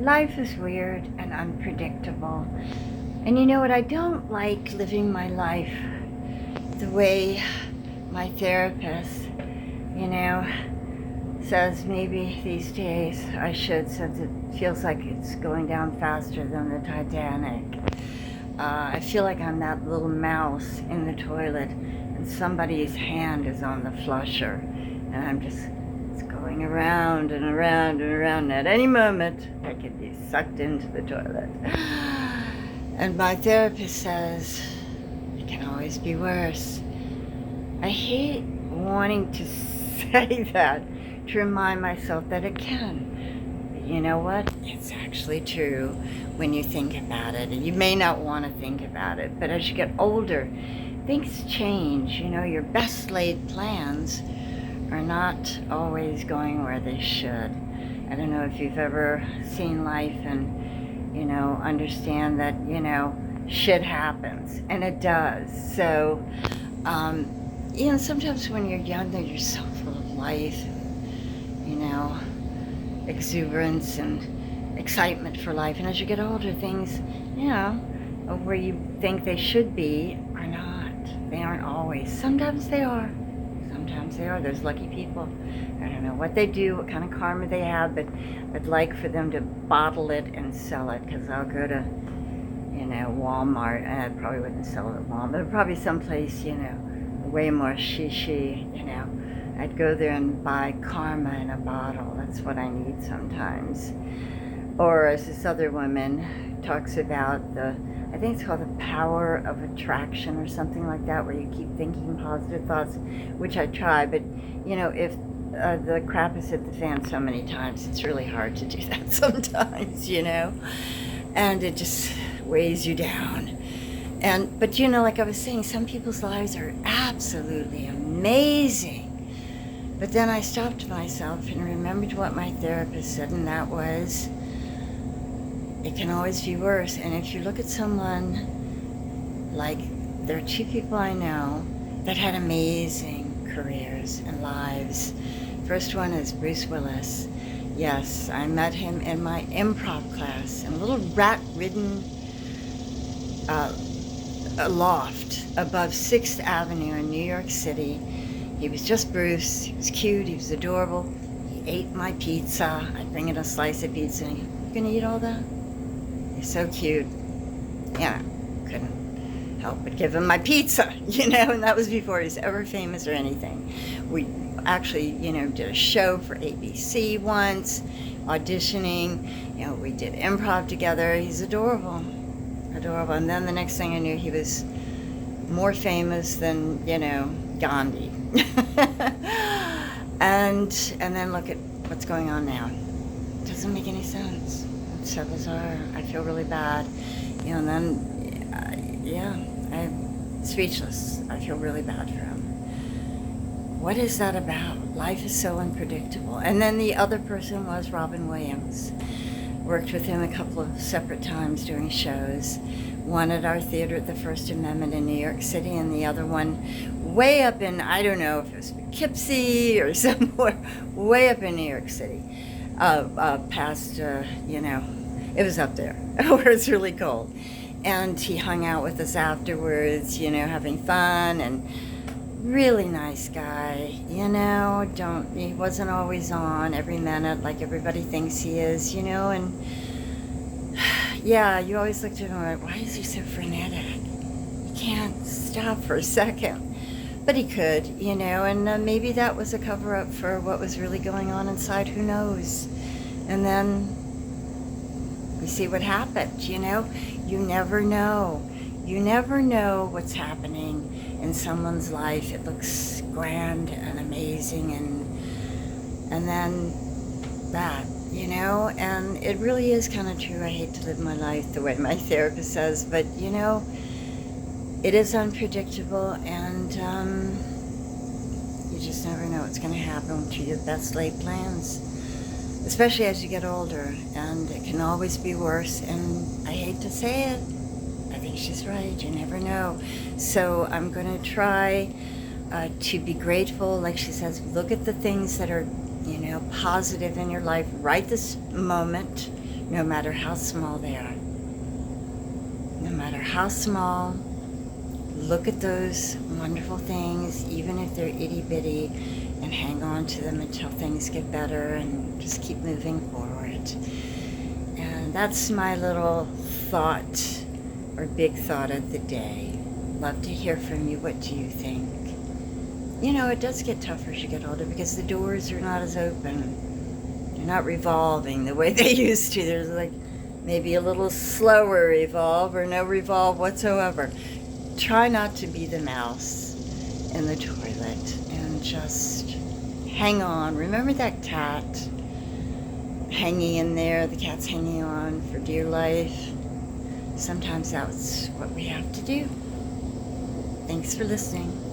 Life is weird and unpredictable. And you know what? I don't like living my life the way my therapist, you know, says maybe these days I should, since it feels like it's going down faster than the Titanic. I feel like I'm that little mouse in the toilet and somebody's hand is on the flusher. And I'm just it's going around and around and around. And at any moment, I could be sucked into the toilet. And my therapist says, it can always be worse. I hate wanting to say that, to remind myself that it can. But you know what? It's actually true when you think about it. And you may not want to think about it, but as you get older, things change. You know, your best laid plans are not always going where they should. I don't know if you've ever seen life and, understand that, shit happens. And it does. So, sometimes when you're younger, you're so full of life, exuberance and excitement for life. And as you get older, things, where you think they should be are not. They aren't always. Sometimes they are. Sometimes they are. There's lucky people. I don't know what they do, what kind of karma they have, but I'd like for them to bottle it and sell it, because I'll go to, Walmart, and I probably wouldn't sell it at Walmart, probably someplace, way more shishi, I'd go there and buy karma in a bottle. That's what I need sometimes. Or as this other woman talks about I think it's called the power of attraction or something like that, where you keep thinking positive thoughts, which I try, but if the crap has hit the fan so many times, it's really hard to do that sometimes, and it just weighs you down. But like I was saying, some people's lives are absolutely amazing. But then I stopped myself and remembered what my therapist said, and that was, it can always be worse. And if you look at someone, like, there are two people I know that had amazing careers and lives. First one is Bruce Willis. Yes, I met him in my improv class in a little rat-ridden loft above 6th Avenue in New York City. He was just Bruce. He was cute. He was adorable. He ate my pizza. I'd bring in a slice of pizza and you gonna eat all that? He's so cute. Couldn't help but give him my pizza, and that was before he was ever famous or anything. We actually, did a show for ABC once, auditioning. We did improv together. He's adorable. Adorable. And then the next thing I knew, he was more famous than, Gandhi. and then look at what's going on now. It doesn't make any sense. It's so bizarre. I feel really bad. And then, I'm speechless. I feel really bad for him. What is that about? Life is so unpredictable. And then the other person was Robin Williams. Worked with him a couple of separate times doing shows. One at our theater at the First Amendment in New York City, and the other one way up in, I don't know if it was Poughkeepsie or somewhere, way up in New York City. Past, it was up there where it's really cold. And he hung out with us afterwards, having fun, and really nice guy, he wasn't always on every minute like everybody thinks he is, and you always looked at him like, why is he so frenetic? He can't stop for a second. But he could, and maybe that was a cover-up for what was really going on inside, who knows? And then we see what happened, you never know. You never know what's happening in someone's life. It looks grand and amazing, and then that, and it really is kind of true. I hate to live my life the way my therapist says, but it is unpredictable, and you just never know what's going to happen to your best laid plans, especially as you get older, and it can always be worse. And I hate to say it, I think she's right. You never know. So I'm going to try to be grateful. Like she says, look at the things that are, positive in your life right this moment, no matter how small they are. No matter how small, look at those wonderful things, even if they're itty bitty, and hang on to them until things get better and just keep moving forward. And that's my little thought or big thought of the day. Love to hear from you. What do you think? You know, it does get tougher as you get older because the doors are not as open. They're not revolving the way they used to. There's like maybe a little slower revolve or no revolve whatsoever. Try not to be the mouse in the toilet and just hang on. Remember that cat hanging in there, the cat's hanging on for dear life? Sometimes that's what we have to do. Thanks for listening.